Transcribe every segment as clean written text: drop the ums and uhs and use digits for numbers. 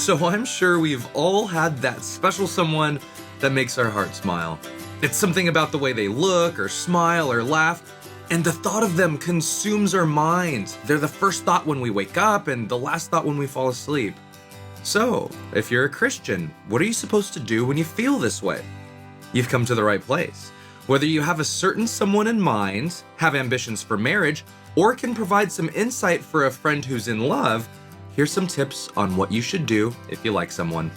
So I'm sure we've all had that special someone that makes our heart smile. It's something about the way they look or smile or laugh, and the thought of them consumes our minds. They're the first thought when we wake up and the last thought when we fall asleep. So, if you're a Christian, what are you supposed to do when you feel this way? You've come to the right place. Whether you have a certain someone in mind, have ambitions for marriage, or can provide some insight for a friend who's in love, here's some tips on what you should do if you like someone.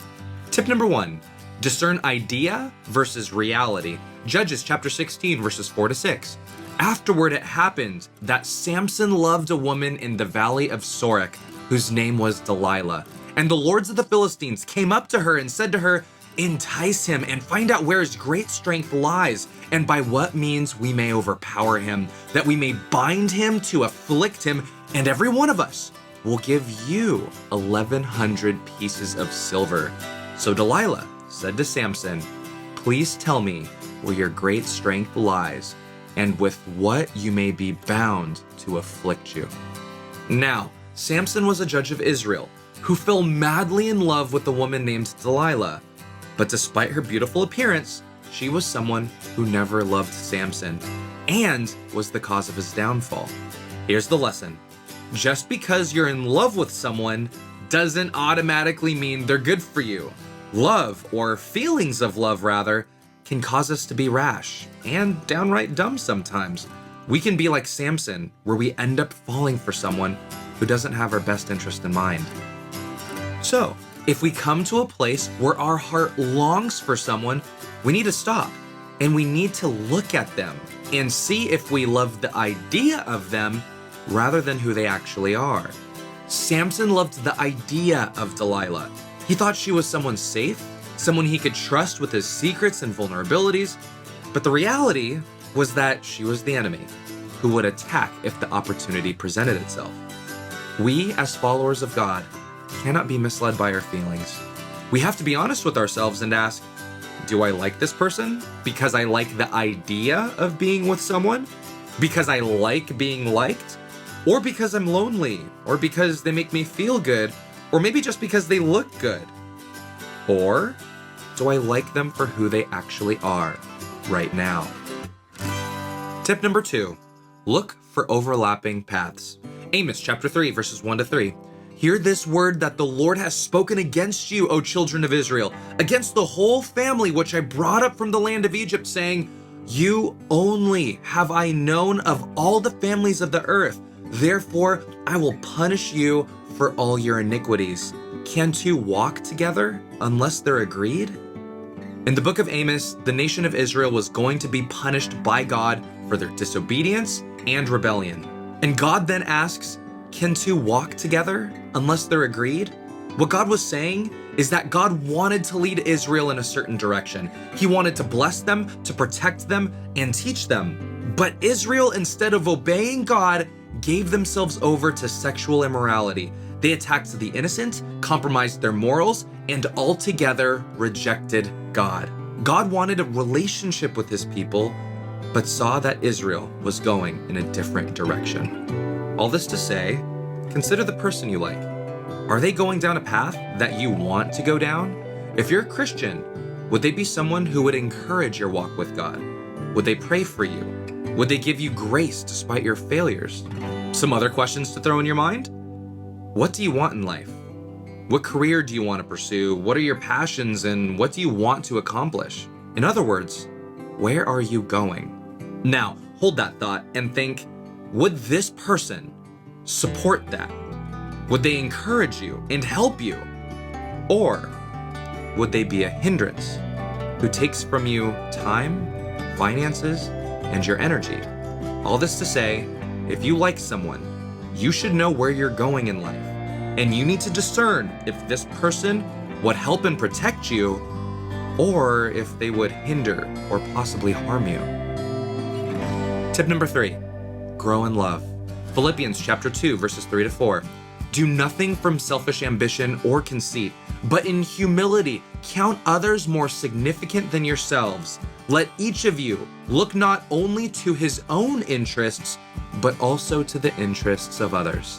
Tip number 1, discern idea versus reality. Judges chapter 16, verses 4-6. Afterward it happened that Samson loved a woman in the valley of Sorek, whose name was Delilah. And the lords of the Philistines came up to her and said to her, "Entice him and find out where his great strength lies, and by what means we may overpower him, that we may bind him to afflict him, and every one of us will give you 1,100 pieces of silver." So Delilah said to Samson, "Please tell me where your great strength lies, and with what you may be bound to afflict you." Now, Samson was a judge of Israel, who fell madly in love with a woman named Delilah. But despite her beautiful appearance, she was someone who never loved Samson and was the cause of his downfall. Here's the lesson. Just because you're in love with someone doesn't automatically mean they're good for you. Love, or feelings of love rather, can cause us to be rash and downright dumb sometimes. We can be like Samson, where we end up falling for someone who doesn't have our best interest in mind. So, if we come to a place where our heart longs for someone, we need to stop and we need to look at them and see if we love the idea of them rather than who they actually are. Samson loved the idea of Delilah. He thought she was someone safe, someone he could trust with his secrets and vulnerabilities, but the reality was that she was the enemy who would attack if the opportunity presented itself. We, as followers of God, cannot be misled by our feelings. We have to be honest with ourselves and ask, do I like this person because I like the idea of being with someone? Because I like being liked? Or because I'm lonely? Or because they make me feel good? Or maybe just because they look good? Or do I like them for who they actually are right now? Tip number 2, look for overlapping paths. Amos chapter 3, verses 1-3. Hear this word that the Lord has spoken against you, O children of Israel, against the whole family which I brought up from the land of Egypt, saying, "You only have I known of all the families of the earth. Therefore, I will punish you for all your iniquities. Can two walk together unless they're agreed?" In the book of Amos, the nation of Israel was going to be punished by God for their disobedience and rebellion. And God then asks, can two walk together unless they're agreed? What God was saying is that God wanted to lead Israel in a certain direction. He wanted to bless them, to protect them, and teach them. But Israel, instead of obeying God, gave themselves over to sexual immorality. They attacked the innocent, compromised their morals, and altogether rejected God. God wanted a relationship with his people, but saw that Israel was going in a different direction. All this to say, consider the person you like. Are they going down a path that you want to go down? If you're a Christian, would they be someone who would encourage your walk with God? Would they pray for you? Would they give you grace despite your failures? Some other questions to throw in your mind? What do you want in life? What career do you want to pursue? What are your passions and what do you want to accomplish? In other words, where are you going? Now, hold that thought and think, would this person support that? Would they encourage you and help you? Or would they be a hindrance who takes from you time, finances, and your energy? All this to say, if you like someone, you should know where you're going in life. And you need to discern if this person would help and protect you, or if they would hinder or possibly harm you. Tip number 3, grow in love. Philippians chapter 2, verses 3-4. Do nothing from selfish ambition or conceit, but in humility count others more significant than yourselves. Let each of you look not only to his own interests, but also to the interests of others.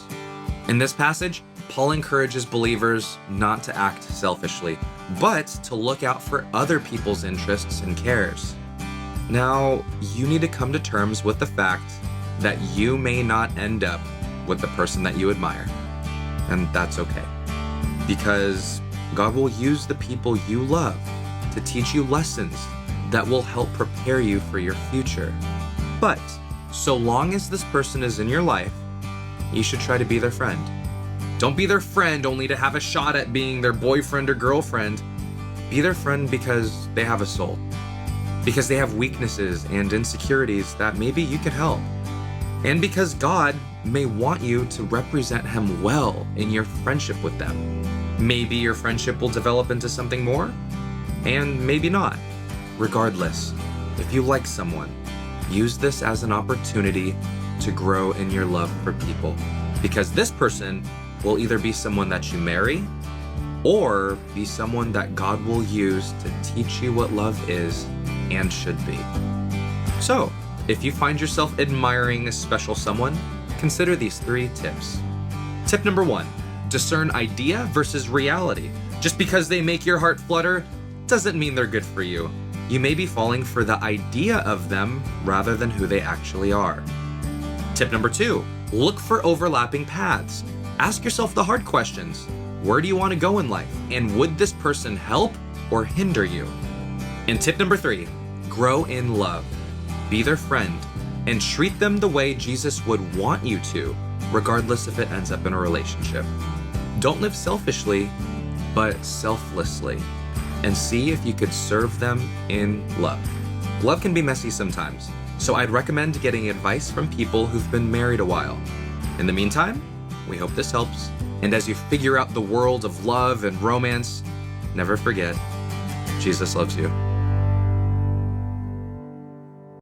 In this passage, Paul encourages believers not to act selfishly, but to look out for other people's interests and cares. Now, you need to come to terms with the fact that you may not end up with the person that you admire, and that's okay. Because God will use the people you love to teach you lessons that will help prepare you for your future. But so long as this person is in your life, you should try to be their friend. Don't be their friend only to have a shot at being their boyfriend or girlfriend. Be their friend because they have a soul, because they have weaknesses and insecurities that maybe you can help, and because God may want you to represent Him well in your friendship with them. Maybe your friendship will develop into something more, and maybe not. Regardless, if you like someone, use this as an opportunity to grow in your love for people, because this person will either be someone that you marry or be someone that God will use to teach you what love is and should be. So, if you find yourself admiring a special someone, consider these 3 tips. Tip number 1, discern idea versus reality. Just because they make your heart flutter doesn't mean they're good for you. You may be falling for the idea of them rather than who they actually are. Tip number 2, look for overlapping paths. Ask yourself the hard questions. Where do you want to go in life? And would this person help or hinder you? And tip number 3, grow in love. Be their friend and treat them the way Jesus would want you to, regardless if it ends up in a relationship. Don't live selfishly, but selflessly, and see if you could serve them in love. Love can be messy sometimes, so I'd recommend getting advice from people who've been married a while. In the meantime, we hope this helps, and as you figure out the world of love and romance, never forget, Jesus loves you.